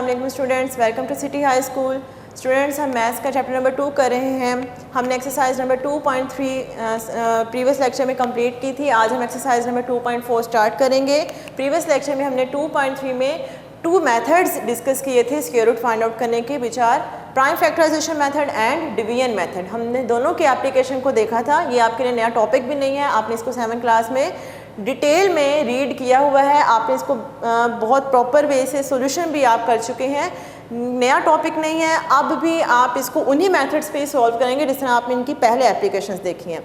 वालेकुम students, welcome to city high school. Students, हम maths का चैप्टर नंबर 2 कर रहे हैं। हमने एक्सरसाइज नंबर 2.3 प्रीवियस लेक्चर में कंप्लीट की थी। आज हम एक्सरसाइज नंबर 2.4 स्टार्ट करेंगे। प्रीवियस लेक्चर में हमने 2.3 में 2 मेथड्स डिस्कस किए थे स्क्वायर रूट फाइंड आउट करने के, which are prime factorization method and division method. हमने दोनों के एप्लीकेशन को देखा था। ये आपके लिए नया टॉपिक भी नहीं है, आपने इसको 7th क्लास में डिटेल में रीड किया हुआ है। आपने इसको बहुत प्रॉपर वे से सोल्यूशन भी आप कर चुके हैं। नया टॉपिक नहीं है, अब भी आप इसको उन्हीं मेथड्स पे सॉल्व करेंगे जिस तरह आपने इनकी पहले एप्लीकेशंस देखी हैं।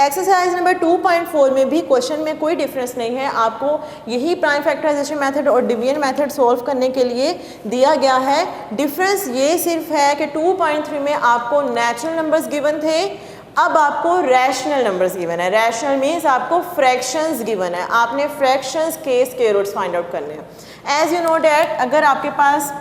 एक्सरसाइज नंबर 2.4 में भी क्वेश्चन में कोई डिफरेंस नहीं है। आपको यही प्राइम फैक्टराइजेशन मेथड और डिवीजन मेथड सॉल्व करने के लिए दिया गया है। डिफरेंस ये सिर्फ है कि 2.3 में आपको नेचुरल नंबर्स गिवन थे, अब आपको रैशनल नंबर्स गिवन है। रैशनल मीन्स आपको फ्रैक्शंस गिवन है, आपने फ्रैक्शंस के स्क्वायर रूट्स फाइंड आउट करने हैं। एज यू नो डैट, अगर आपके पास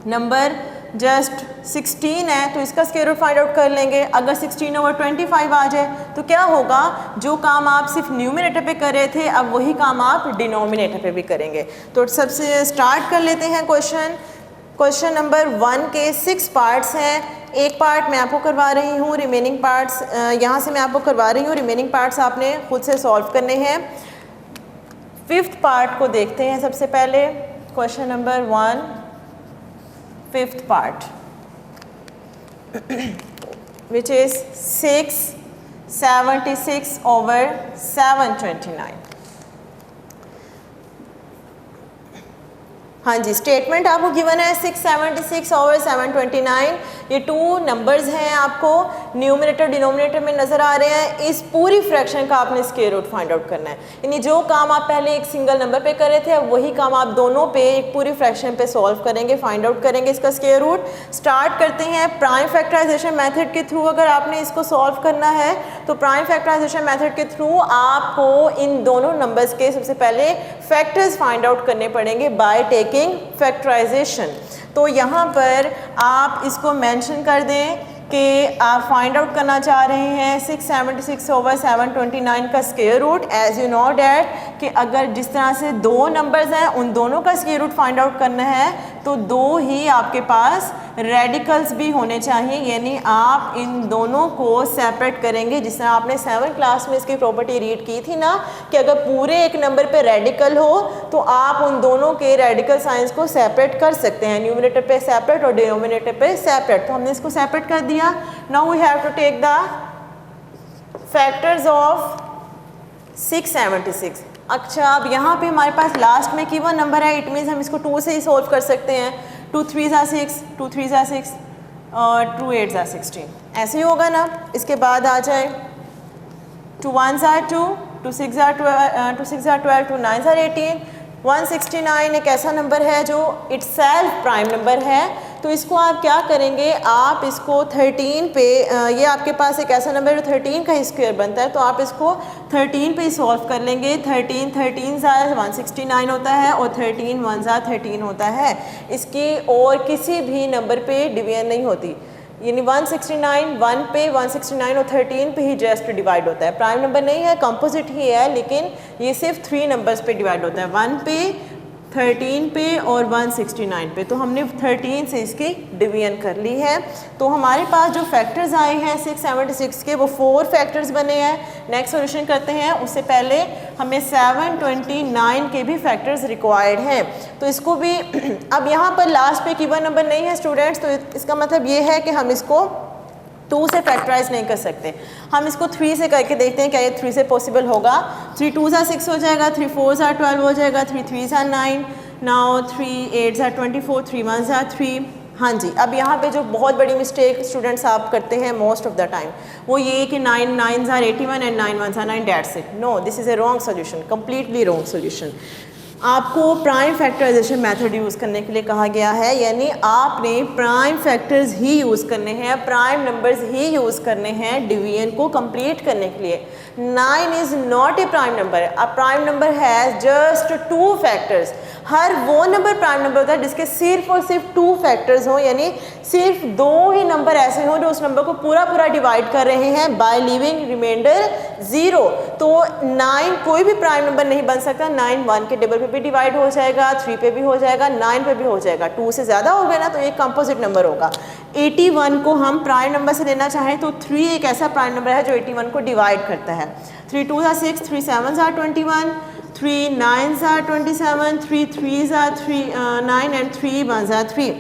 नंबर जस्ट 16 है तो इसका स्क्वायर रूट फाइंड आउट कर लेंगे। अगर 16/25 आ जाए तो क्या होगा, जो काम आप सिर्फ न्यूमरेटर पे कर रहे थे अब वही काम आप डिनोमिनेटर पे भी करेंगे। तो सबसे स्टार्ट कर लेते हैं क्वेश्चन नंबर 1 के 6 पार्ट्स हैं। एक पार्ट मैं आपको करवा रही हूँ, रिमेनिंग पार्ट्स यहाँ से मैं आपको करवा रही हूँ, रिमेनिंग पार्ट्स आपने खुद से सॉल्व करने हैं। 5th पार्ट को देखते हैं सबसे पहले। Question number 1, 5th part, which is 676/729। हाँ जी, स्टेटमेंट आपको गिवन है 676/729। ये 2 नंबर्स हैं, आपको न्यूमरेटर डिनोमिनेटर में नज़र आ रहे हैं। इस पूरी फ्रैक्शन का आपने स्क्वायर रूट फाइंड आउट करना है। यानी जो काम आप पहले एक सिंगल नंबर पे कर रहे थे अब वही काम आप दोनों पे एक पूरी फ्रैक्शन पे सॉल्व करेंगे, फाइंड आउट करेंगे इसका स्क्वायर रूट। स्टार्ट करते हैं प्राइम फैक्टराइजेशन मेथड के थ्रू। अगर आपने इसको सॉल्व करना है तो प्राइम फैक्टराइजेशन मेथड के थ्रू आपको इन दोनों नंबर्स के सबसे पहले फैक्टर्स फाइंड आउट करने पड़ेंगे बाय टेकिंग फैक्टराइजेशन। तो यहाँ पर आप इसको मेंशन कर दें कि आप फाइंड आउट करना चाह रहे हैं 676/729 का square root. As you know that कि अगर जिस तरह से 2 नंबर्स हैं उन दोनों का स्क्वायर रूट फाइंड आउट करना है तो 2 ही आपके पास रेडिकल्स भी होने चाहिए, यानी आप इन दोनों को सेपरेट करेंगे। जिस तरह आपने 7th क्लास में इसकी प्रॉपर्टी रीड की थी ना कि अगर पूरे एक नंबर पे रेडिकल हो तो आप उन दोनों के रेडिकल साइंस को सेपरेट कर सकते हैं, न्यूमरेटर पे सेपरेट और डिनोमिनेटर पे सेपरेट। तो हमने इसको सेपरेट कर दिया। Now we have to take the factors of 676। अच्छा, अब यहाँ पे हमारे पास लास्ट में कीवन नंबर है, इट मीन्स हम इसको 2 से ही सोल्व कर सकते हैं। 2 3s are 6, 2 3s are 6 और 2 8s are 16। ऐसे ही होगा ना। इसके बाद आ जाए 2 1s are 2, 2 6s are 12, 2 6s are 12, 2 9s are 18। 169 एक ऐसा नंबर है जो इटसेल्फ प्राइम नंबर है, तो इसको आप क्या करेंगे, आप इसको 13 पे ये आपके पास एक ऐसा नंबर है जो 13 का ही स्क्वायर बनता है, तो आप इसको 13 पे ही सॉल्व कर लेंगे। 13 13 169 होता है और 13 1 13 होता है। इसकी और किसी भी नंबर पे डिवीजन नहीं होती, यानी 169 1 पे, 169 और 13 पे ही जस्ट डिवाइड होता है। प्राइम नंबर नहीं है, कंपोजिट ही है, लेकिन ये सिर्फ 3 नंबर्स पे डिवाइड होता है, 1 पे, 13 पे और 169 पे। तो हमने 13 से इसकी डिवीजन कर ली है। तो हमारे पास जो फैक्टर्स आए हैं 676 के, वो 4 फैक्टर्स बने हैं। नेक्स्ट सॉल्यूशन करते हैं, उससे पहले हमें 729 के भी फैक्टर्स रिक्वायर्ड हैं। तो इसको भी अब यहाँ पर लास्ट पे गिवन नंबर नहीं है स्टूडेंट्स, तो इसका मतलब ये है कि हम इसको 2 से फैक्टराइज नहीं कर सकते। हम इसको 3 से करके देखते हैं क्या ये 3 से पॉसिबल होगा। 3 2s are 6 हो जाएगा, 3 4s are 12 हो जाएगा, 3 3s are 9, now 3 8s are 24, 3 1s are 3। हाँ जी, अब यहाँ पे जो बहुत बड़ी मिस्टेक स्टूडेंट्स आप करते हैं मोस्ट ऑफ द टाइम, वो ये कि 9 9s are 81 and 9 1s are 9, that's it. No, this is a wrong solution, completely wrong solution. आपको प्राइम फैक्टराइजेशन मेथड यूज़ करने के लिए कहा गया है, यानी आपने प्राइम फैक्टर्स ही यूज़ करने हैं, प्राइम नंबर्स ही यूज़ करने हैं डिवीजन को कंप्लीट करने के लिए। 9 is not a prime number. A prime number has just 2 factors. हर वो नंबर प्राइम नंबर होता है जिसके सिर्फ और सिर्फ 2 फैक्टर्स हों, यानी सिर्फ 2 ही नंबर ऐसे हों जो उस नंबर को पूरा पूरा डिवाइड कर रहे हैं बाय लीविंग रिमाइंडर 0। तो 9 कोई भी प्राइम नंबर नहीं बन सकता। 9 1 के डबल पे भी डिवाइड हो जाएगा, 3 पे भी हो जाएगा, 9 पे भी हो जाएगा। 2 से ज़्यादा हो गया ना तो एक कंपोजिट नंबर होगा। 81 को हम प्राइम नंबर से लेना चाहें तो 3 एक ऐसा प्राइम नंबर है जो 81 को डिवाइड करता है। 3 2 are 6, 3 7 are 21, 3 9 are 27, 3 3 are 9 and 3 1 are 3।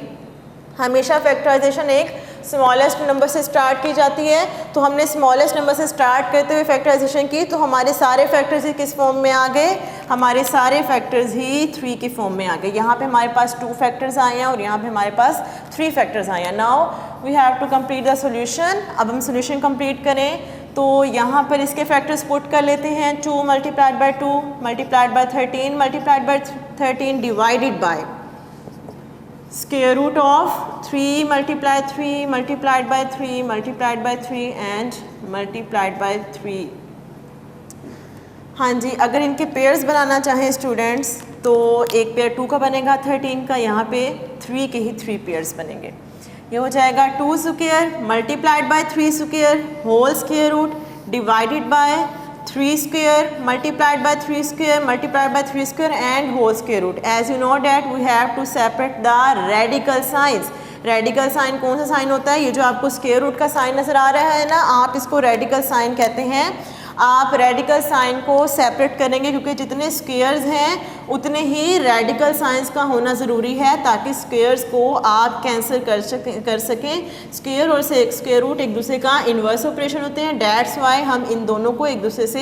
हमेशा फैक्टराइजेशन एक स्मॉलेस्ट नंबर से स्टार्ट की जाती है, तो हमने स्मॉलेस्ट नंबर से स्टार्ट करते हुए फैक्टराइजेशन की, तो हमारे सारे फैक्टर्स ही किस फॉर्म में आ गए, हमारे सारे फैक्टर्स ही 3 की फॉर्म में आ गए। यहाँ पे हमारे पास 2 फैक्टर्स आए हैं और यहाँ पे हमारे पास 3 फैक्टर्स आए हैं। Now we have to complete the solution. अब हम सोल्यूशन कंप्लीट करें तो यहाँ पर इसके फैक्टर्स पुट कर लेते हैं। 2 multiplied by 2 multiplied by 13 multiplied by 13 divided by square root of 3 multiply 3 multiplied by 3 multiplied by 3 and multiplied by 3। हाँ जी, अगर इनके पेयर्स बनाना चाहें स्टूडेंट्स तो एक पेयर 2 का बनेगा 13 का, यहाँ पे 3 के ही 3 पेयर्स बनेंगे। ये हो जाएगा 2 square multiplied by 3 square whole square root divided by 3 square multiplied by 3 square multiplied by 3 square and whole square root। As you know that we have to separate the radical signs। Radical sign कौन सा sign होता है, ये जो आपको square root का sign नज़र आ रहा है ना, आप इसको रेडिकल साइन कहते हैं। आप रेडिकल साइन को सेपरेट करेंगे क्योंकि जितने स्क्वायर्स हैं उतने ही रेडिकल साइंस का होना ज़रूरी है ताकि स्क्वायर्स को आप कैंसिल कर सकें। स्क्वायर और स्क्वायर रूट एक दूसरे का इन्वर्स ऑपरेशन होते हैं, दैट्स वाई हम इन दोनों को एक दूसरे से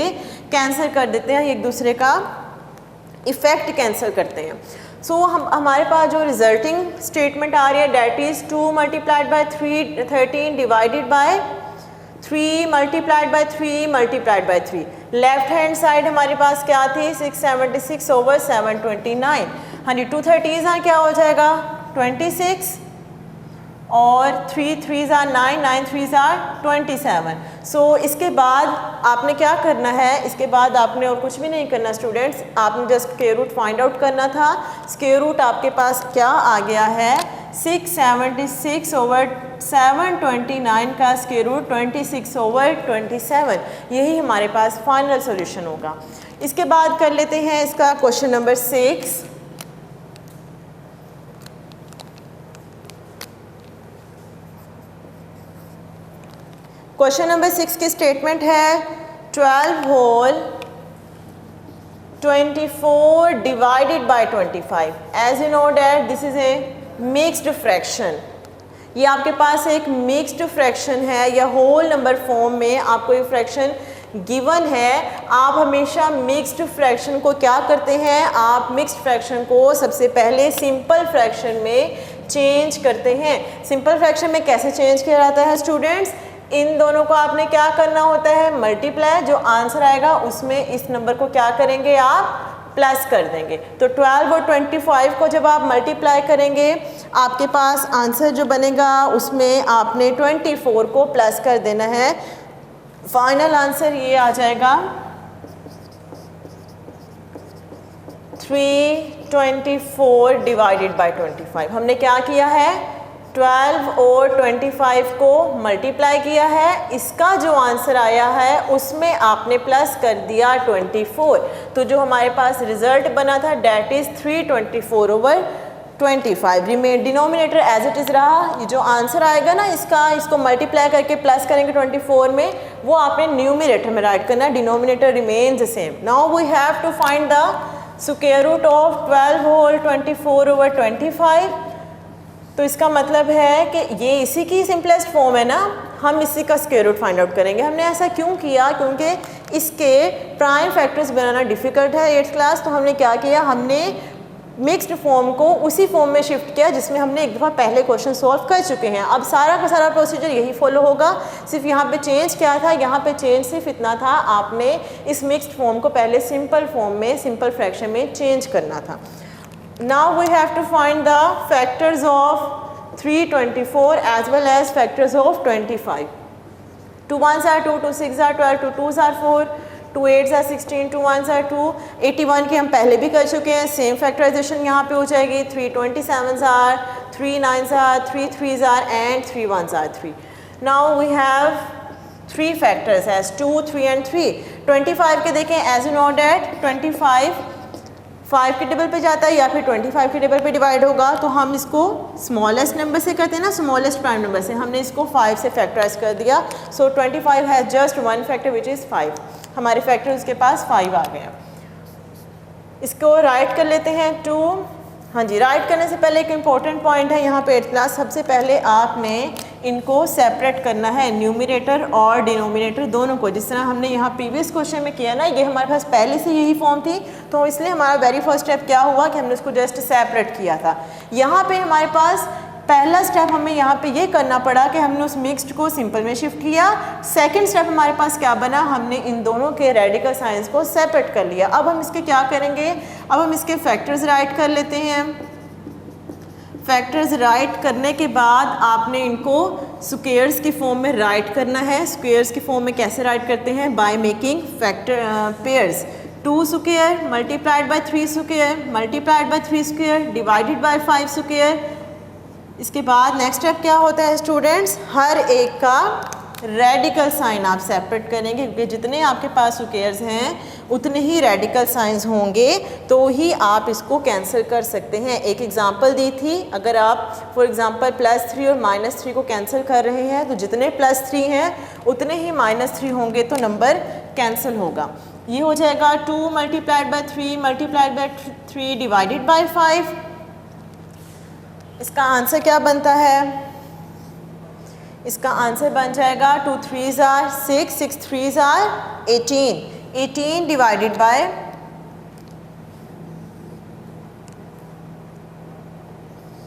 कैंसिल कर देते हैं, एक दूसरे का इफ़ेक्ट कैंसिल करते हैं। सो हमारे पास जो रिजल्टिंग स्टेटमेंट आ रही है that is 2 multiplied by 13 divided by 3 multiplied by 3 multiplied by 3। Left hand side हमारे पास क्या थी 676 ओवर 729। हाँ जी, 2 30s क्या हो जाएगा 26 और 3 3s 9 9 3s 27। सो इसके बाद आपने क्या करना है, इसके बाद आपने और कुछ भी नहीं करना स्टूडेंट्स, आपने just square root find out करना था। स्क्वायर रूट आपके पास क्या आ गया है 676 ओवर 729 का स्क्वायर रूट 26 ओवर 27। यही हमारे पास फाइनल सॉल्यूशन होगा। इसके बाद कर लेते हैं इसका क्वेश्चन नंबर 6। क्वेश्चन नंबर 6 की स्टेटमेंट है 12 whole 24 divided by 25। As you know that this is a mixed fraction. ये आपके पास एक मिक्स्ड फ्रैक्शन है या होल नंबर फॉर्म में आपको ये फ्रैक्शन गिवन है। आप हमेशा मिक्स्ड फ्रैक्शन को क्या करते हैं, आप मिक्स्ड फ्रैक्शन को सबसे पहले सिंपल फ्रैक्शन में चेंज करते हैं। सिंपल फ्रैक्शन में कैसे चेंज किया जाता है स्टूडेंट्स, इन दोनों को आपने क्या करना होता है मल्टीप्लाई, जो आंसर आएगा उसमें इस नंबर को क्या करेंगे आप प्लस कर देंगे। तो 12 और 25 को जब आप मल्टीप्लाई करेंगे आपके पास आंसर जो बनेगा उसमें आपने 24 को प्लस कर देना है। फाइनल आंसर ये आ जाएगा 324 डिवाइडेड बाय 25। हमने क्या किया है 12 और 25 को मल्टीप्लाई किया है, इसका जो आंसर आया है उसमें आपने प्लस कर दिया 24। तो जो हमारे पास रिजल्ट बना था that is 324 over 25। Remain denominator as it is रहा। ये जो आंसर आएगा ना इसको मल्टीप्लाई करके प्लस करेंगे 24 में, वो आपने न्यूमिनेटर में राइट करना, denominator remains same. Now we have to find the square root of 12 whole 24 over 25। तो इसका मतलब है कि ये इसी की सिंपलेस्ट फॉर्म है ना, हम इसी का स्क्वायर रूट फाइंड आउट करेंगे। हमने ऐसा क्यों किया, क्योंकि इसके प्राइम फैक्टर्स बनाना डिफ़िकल्ट है 8th क्लास। तो हमने क्या किया, हमने मिक्स्ड फॉर्म को उसी फॉर्म में शिफ्ट किया जिसमें हमने एक दफ़ा पहले क्वेश्चन सॉल्व कर चुके हैं। अब सारा का सारा प्रोसीजर यही फॉलो होगा, सिर्फ यहाँ पे चेंज क्या था, यहाँ पे चेंज सिर्फ इतना था आपने इस मिक्स्ड फॉर्म को पहले सिंपल फॉर्म में सिंपल फ्रैक्शन में चेंज करना था। Now we have to find the factors of 324 as well as factors of 25. 2 1s are 2, 2 6s are 12, 2 2s are 4, 2 8s are 16, 2 1s are 2। 81 के हम पहले भी कर चुके हैं, सेम फैक्टराइजेशन यहाँ पे हो जाएगी। 3 27s are, 3 9s are, 3 3s are and 3 1s are 3। Now we have 3 factors as 2, 3 and 3। 25 के देखें, एज यू नो डैट 25 5 के टेबल पे जाता है या फिर 25 के टेबल पे डिवाइड होगा, तो हम इसको स्मॉलेस्ट नंबर से करते हैं ना, स्मॉलेस्ट प्राइम नंबर से। हमने इसको 5 से फैक्टराइज कर दिया। सो 25 has just one factor which is 5। हमारे फैक्टर उसके पास 5 आ गए हैं। इसको राइट कर लेते हैं 2। हाँ जी, राइट करने से पहले एक इम्पॉर्टेंट पॉइंट है यहाँ पे 8th क्लास, सबसे पहले आपने इनको सेपरेट करना है, न्यूमरेटर और डिनोमिनेटर दोनों को। जिस तरह हमने यहाँ प्रीवियस क्वेश्चन में किया ना, ये हमारे पास पहले से यही फॉर्म थी, तो इसलिए हमारा वेरी फर्स्ट स्टेप क्या हुआ कि हमने उसको जस्ट सेपरेट किया था। यहाँ पे हमारे पास पहला स्टेप हमें यहाँ पे ये करना पड़ा कि हमने उस मिक्स्ड को सिंपल में शिफ्ट किया। सेकंड स्टेप हमारे पास क्या बना, हमने इन दोनों के रेडिकल साइंस को सेपरेट कर लिया। अब हम इसके क्या करेंगे, अब हम इसके फैक्टर्स राइट कर लेते हैं। फैक्टर्स राइट करने के बाद आपने इनको स्क्वेयर्स की फॉर्म में राइट करना है। स्क्वेयर्स की फॉर्म में कैसे राइट करते हैं, by making factor pairs. 2 square multiplied by 3 square multiplied by 3 square divided by 5 square. इसके बाद नेक्स्ट स्टेप क्या होता है स्टूडेंट्स, हर एक का रेडिकल साइन आप सेपरेट करेंगे, क्योंकि जितने आपके पास स्क्वेयर्स हैं उतने ही रेडिकल साइंस होंगे, तो ही आप इसको कैंसिल कर सकते हैं। एक एग्जांपल दी थी, अगर आप फॉर एग्जांपल +3 और -3 को कैंसिल कर रहे हैं, तो जितने +3 हैं उतने ही -3 होंगे, तो नंबर कैंसिल होगा। ये हो जाएगा 2 multiplied by 3 multiplied by 3 divided by 5। इसका आंसर क्या बनता है, इसका आंसर बन जाएगा 2 3s are 6 6 3s are 18 18 divided by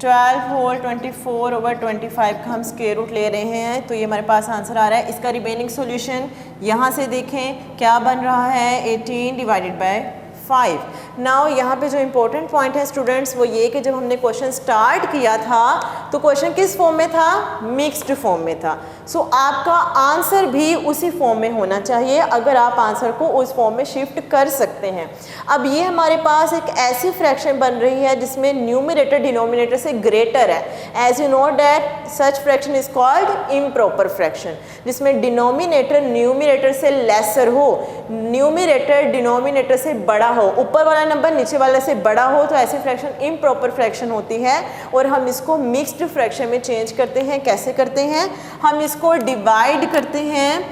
12 whole 24 over 25 का हम स्क्वायर रूट ले रहे हैं, तो ये हमारे पास आंसर आ रहा है। इसका रिमेनिंग सॉल्यूशन यहाँ से देखें क्या बन रहा है, 18 डिवाइडेड बाय 5। नाउ यहाँ पे जो इम्पोर्टेंट पॉइंट है स्टूडेंट्स वो ये कि जब हमने क्वेश्चन स्टार्ट किया था तो क्वेश्चन किस फॉर्म में था, मिक्स्ड फॉर्म में था। सो आपका आंसर भी उसी फॉर्म में होना चाहिए, अगर आप आंसर को उस फॉर्म में शिफ्ट कर सकते हैं। अब ये हमारे पास एक ऐसी फ्रैक्शन बन रही है जिसमें न्यूमरेटर डिनोमिनेटर से ग्रेटर है। As you know that such fraction is called improper fraction, जिसमें डिनोमिनेटर न्यूमरेटर से लेसर हो, न्यूमरेटर डिनोमिनेटर से बड़ा हो, ऊपर वाला नंबर नीचे वाले से बड़ा हो, तो ऐसी फ्रैक्शन इम्प्रॉपर फ्रैक्शन होती है। और हम इसको मिक्स्ड फ्रैक्शन में चेंज करते हैं। कैसे करते हैं, हम इसको डिवाइड करते हैं,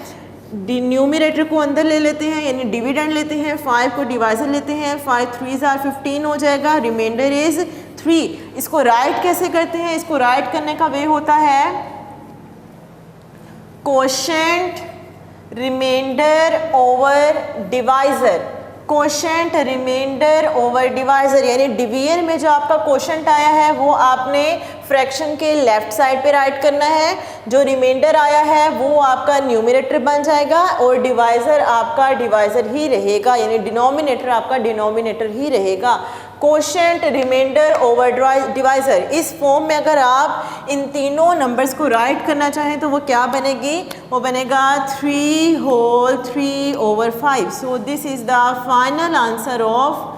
न्यूमरेटर को अंदर ले लेते हैं यानी डिविडेंड लेते हैं, 5 को डिवाइजर लेते हैं, 5 3s are 15 हो जाएगा, रिमाइंडर इज 3। इसको राइट कैसे करते हैं, इसको राइट करने का वे होता है quotient remainder over divisor. Quotient remainder over divisor यानी डिवीजन में जो आपका कोशेंट आया है वो आपने फ्रैक्शन के लेफ्ट साइड पे राइट करना है, जो रिमाइंडर आया है वो आपका न्यूमरेटर बन जाएगा और डिवाइजर आपका डिवाइजर ही रहेगा, यानी डिनोमिनेटर आपका डिनोमिनेटर ही रहेगा। कोशेंट रिमाइंडर ओवर डिवाइजर, इस फॉर्म में अगर आप इन तीनों नंबर्स को राइट करना चाहें तो वो क्या बनेगी, वो बनेगा 3 whole 3 over 5। So this is the final answer of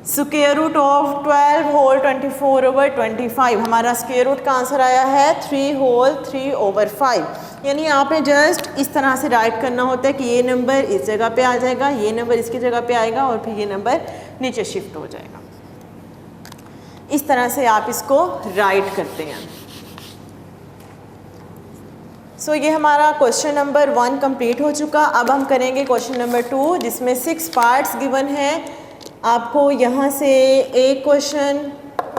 square root of 12 whole 24 over 25। हमारा स्क्वायर रूट का आंसर आया है 3 होल 3 ओवर 5। यानी आपने जस्ट इस तरह से राइट करना होता है कि ये नंबर इस जगह पे आ जाएगा, ये नंबर इसकी जगह पे आएगा और फिर ये नंबर नीचे शिफ्ट हो जाएगा। इस तरह से आप इसको राइट करते हैं। सो ये हमारा क्वेश्चन नंबर 1 कंप्लीट हो चुका। अब हम करेंगे क्वेश्चन नंबर 2 जिसमें 6 पार्ट्स गिवन हैं। आपको यहाँ से एक क्वेश्चन,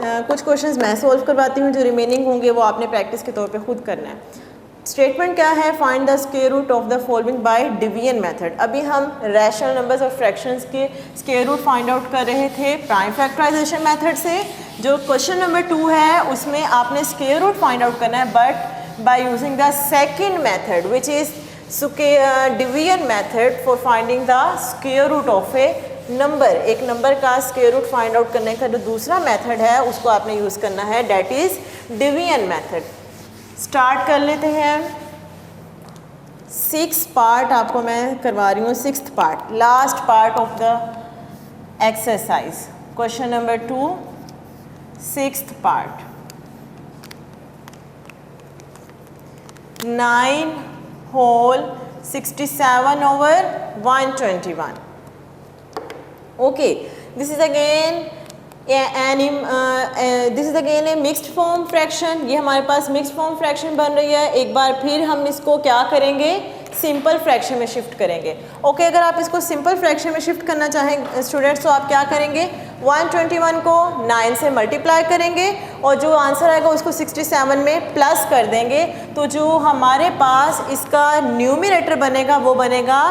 कुछ क्वेश्चंस मैं सॉल्व करवाती हूँ, जो रिमेनिंग होंगे वो आपने प्रैक्टिस के तौर पे खुद करना है। स्टेटमेंट क्या है, find the square root of the following by division method. अभी हम रैशनल नंबर्स और फ्रैक्शंस के स्क्वायर रूट फाइंड आउट कर रहे थे प्राइम फैक्टराइजेशन मेथड से। जो क्वेश्चन नंबर 2 है उसमें आपने स्क्वायर रूट फाइंड आउट करना है, but by using the second method which is division method for finding the square root of a number. एक नंबर का स्क्वायर रूट फाइंड आउट करने का जो दूसरा मेथड है उसको आपने यूज़ करना है, that is division method. Start कर लेते हैं। 6 पार्ट आपको मैं करवा रही हूँ, 6th part, last part of the exercise, question number 2, 6th part. 9 whole 67 over 121. Okay, this is again a mixed form fraction. ये हमारे पास mixed form fraction बन रही है. एक बार फिर हम इसको क्या करेंगे, सिंपल फ्रैक्शन में शिफ्ट करेंगे. ओके, अगर आप इसको सिंपल फ्रैक्शन में शिफ्ट करना चाहें स्टूडेंट्स, तो आप क्या करेंगे, 121 को 9 से मल्टीप्लाई करेंगे और जो आंसर आएगा उसको 67 में प्लस कर देंगे. तो जो हमारे पास इसका न्यूमरेटर बनेगा वो बनेगा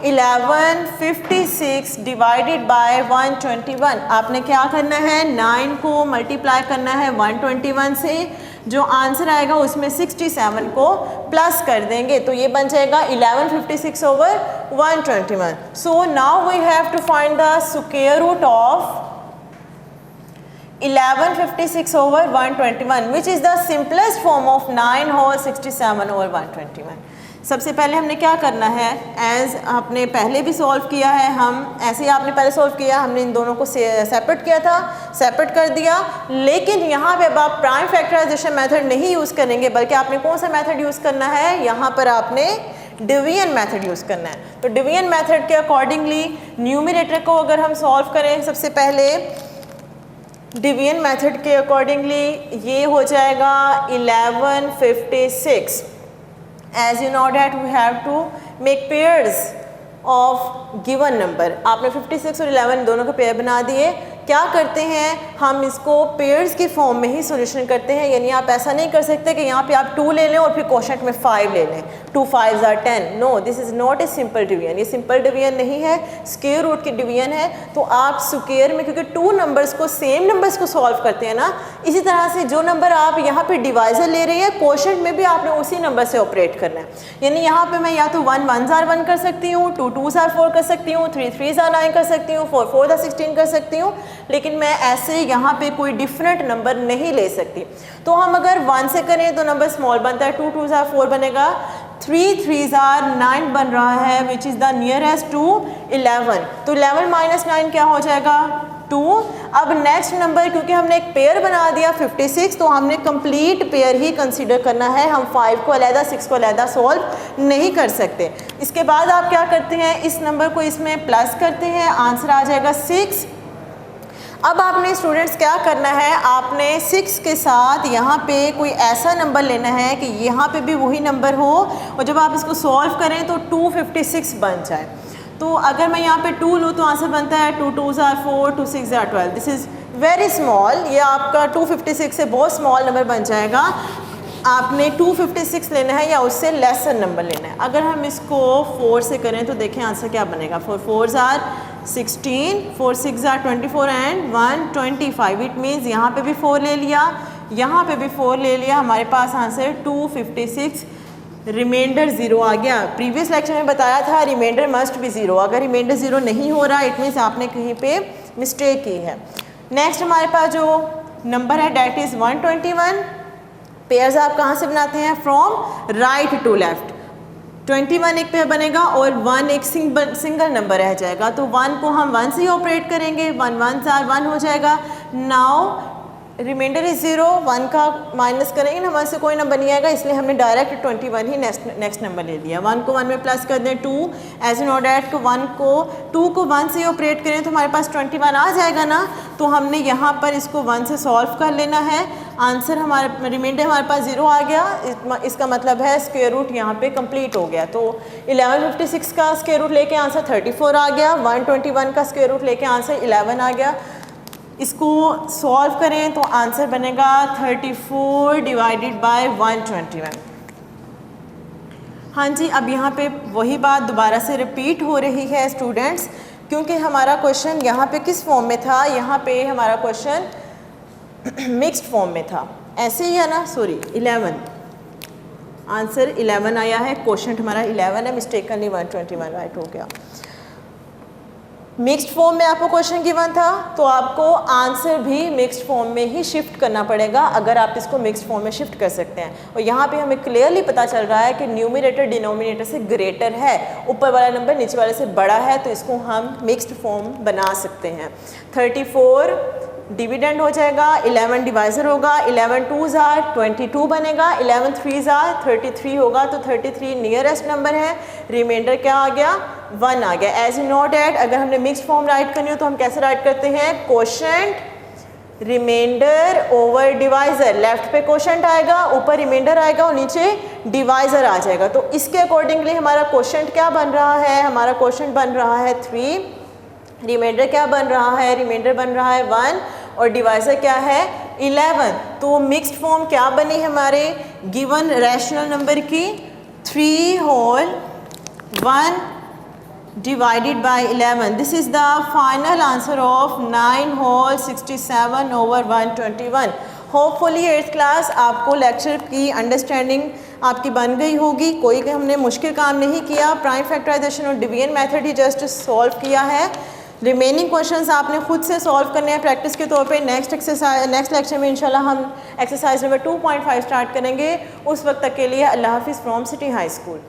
1156 डिवाइडेड बाय 121. आपने क्या करना है, 9 को मल्टीप्लाई करना है 121 से, जो आंसर आएगा उसमें 67 को प्लस कर देंगे. तो ये बन जाएगा 1156 over 121. So now we have to find the square root of 1156 over 121, which is the simplest form of 9 over 67 over 121. सबसे पहले हमने क्या करना है, एज आपने पहले भी सॉल्व किया है, हम ऐसे ही आपने पहले सॉल्व किया, हमने इन दोनों को सेपरेट किया था, सेपरेट कर दिया. लेकिन यहाँ पे अब आप प्राइम फैक्टराइजेशन मेथड नहीं यूज़ करेंगे, बल्कि आपने कौन सा मेथड यूज़ करना है, यहाँ पर आपने डिवीजन मेथड यूज़ करना है. तो डिवीजन मेथड के अकॉर्डिंगली न्यूमरेटर को अगर हम सॉल्व करें, सबसे पहले डिवीजन मेथड के अकॉर्डिंगली ये हो जाएगा 1156. As you know that we have to make pairs of given number. आपने 56 और 11 दोनों के पेयर बना दिए. क्या करते हैं, हम इसको पेयर्स की फॉर्म में ही सॉल्यूशन करते हैं. यानी आप ऐसा नहीं कर सकते कि यहाँ पे आप 2 ले लें और फिर क्वोशंट में 5 ले लें, 2 5s are 10. No, this is not a simple division. ये सिंपल डिवीजन नहीं है, स्क्वायर रूट की डिवीजन है. तो आप स्क्वायर में, क्योंकि 2 नंबर्स को, सेम नंबर्स को सॉल्व करते हैं ना, इसी तरह से जो नंबर आप यहाँ पे डिवाइजर ले रही है, क्वोशंट में भी आपने उसी नंबर से ऑपरेट करना है. यानी यहाँ पे मैं या तो 1 1s are 1 कर सकती हूँ, 2 2s are 4 कर सकती हूँ, 3 3s are 9 कर सकती हूँ, 4 4s are 16 कर सकती हूँ. लेकिन मैं ऐसे यहाँ पे कोई डिफरेंट नंबर नहीं ले सकती. तो हम अगर 1 से करें तो नंबर स्मॉल बनता है, 2 2s are 4 बनेगा, 3 3s are 9 बन रहा है, which is the nearest to 11. तो 11 माइनस 9 क्या हो जाएगा, 2. अब नेक्स्ट नंबर, क्योंकि हमने एक पेयर बना दिया 56, तो हमने कंप्लीट पेयर ही कंसीडर करना है. हम 5 को अलहदा, 6 को अलहदा सॉल्व नहीं कर सकते. इसके बाद आप क्या करते हैं, इस नंबर को इसमें प्लस करते हैं, आंसर आ जाएगा 6. अब आपने स्टूडेंट्स क्या करना है, आपने 6 के साथ यहाँ पे कोई ऐसा नंबर लेना है कि यहाँ पे भी वही नंबर हो, और जब आप इसको सॉल्व करें तो 256 बन जाए. तो अगर मैं यहाँ पे 2 लूँ तो आंसर बनता है 2 2s are 4, 2 6s are 12. This is very small. ये आपका 256 से बहुत स्मॉल नंबर बन जाएगा. आपने 256 लेना है या उससे लेसर नंबर लेना है. अगर हम इसको 4 से करें तो देखें आंसर क्या बनेगा. 4 4s are 16, 4 6s are 24 and 1 25. It means यहाँ पे भी 4 ले लिया, यहाँ पे भी 4 ले लिया, हमारे पास आंसर 256. रिमाइंडर 0 आ गया. प्रीवियस लेक्चर में बताया था रिमाइंडर मस्ट बी 0. अगर रिमाइंडर 0 नहीं हो रहा, इट मीन्स आपने कहीं पे मिस्टेक की है. नेक्स्ट हमारे पास जो नंबर है डैट इज़ 121. पेयर्स आप कहाँ से बनाते हैं, फ्रॉम राइट टू लेफ्ट. 21 एक पेयर बनेगा और 1 एक सिंगल नंबर रह जाएगा. तो 1 को हम 1 से ही ऑपरेट करेंगे, 1 1s are 1 हो जाएगा. नाउ रिमाइंडर इज 0, 1 का माइनस करेंगे ना, 1 से कोई नंबर नहीं आएगा, इसलिए हमने डायरेक्ट 21 ही नेक्स्ट नंबर ले लिया. 1 को 1 में प्लस कर दें 2, एज यू नो डैट को 2 को 1 से ऑपरेट करें तो हमारे पास 21 आ जाएगा ना. तो हमने यहाँ पर इसको 1 से सॉल्व कर लेना है. आंसर हमारे रिमाइंडर हमारे पास 0 आ गया. इसका मतलब है स्क्वायर रूट यहाँ पे कंप्लीट हो गया. तो 1156 का स्क्वायर रूट लेके आंसर 34 आ गया. 121 का स्क्वायर रूट लेके आंसर 11 आ गया. इसको सॉल्व करें तो आंसर बनेगा 34 डिवाइडेड बाय 121. हाँ जी, अब यहाँ पे वही बात दोबारा से रिपीट हो रही है स्टूडेंट्स, क्योंकि हमारा क्वेश्चन यहाँ पे किस फॉर्म में था, यहाँ पे हमारा क्वेश्चन मिक्स्ड फॉर्म में था. ऐसे ही है ना, सॉरी 11, आंसर 11 आया है, क्वेश्चन हमारा 11 है, मिस्टेकनली 121 राइट हो गया. मिक्स्ड फॉर्म में आपको क्वेश्चन गिवन था तो आपको आंसर भी मिक्स्ड फॉर्म में ही शिफ्ट करना पड़ेगा, अगर आप इसको मिक्स्ड फॉर्म में शिफ्ट कर सकते हैं. और यहाँ पे हमें क्लियरली पता चल रहा है कि न्यूमरेटर डिनोमिनेटर से ग्रेटर है, ऊपर वाला नंबर नीचे वाले से बड़ा है, तो इसको हम मिक्स्ड फॉर्म बना सकते हैं. 34 डिविडेंड हो जाएगा, 11 डिवाइज़र होगा, 11 2s आर 22 बनेगा, 11 3s आर 33 होगा, तो 33 नियरेस्ट नंबर है। रिमाइंडर क्या आ गया? 1 आ गया। एज यू नो डैट अगर हमने मिक्स्ड फॉर्म राइट करनी हो तो हम कैसे राइट करते हैं? Quotient remainder over divisor. Left पे कोशेंट आएगा, ऊपर रिमाइंडर आएगा और नीचे डिवाइज़र आ जाएगा। तो इसके अकॉर्डिंगली हमारा कोशेंट क्या बन रहा है? हमारा कोशेंट बन रहा है 3, रिमाइंडर क्या बन रहा है? रिमाइंडर बन रहा है 1 और डिवाइज़र क्या है? 11। तो मिक्स्ड फॉर्म क्या बनी हमारे गिवन रैशनल नंबर की? 3 whole 1 divided by 11. This is the final answer of 9 whole 67 over 121. Hopefully 8th class आपको लेक्चर की अंडरस्टैंडिंग आपकी बन गई होगी। कोई हमने मुश्किल काम नहीं किया, प्राइम फैक्टराइजेशन और डिवीजन मेथड ही जस्ट सॉल्व किया है। रिमेनिंग क्वेश्चंस आपने खुद से सॉल्व करने हैं प्रैक्टिस के तौर पे। नेक्स्ट लेक्चर में इंशाल्लाह हम एक्सरसाइज नंबर 2.5 स्टार्ट करेंगे। उस वक्त तक के लिए अल्लाह हाफिज़ फ्रॉम सिटी हाई स्कूल।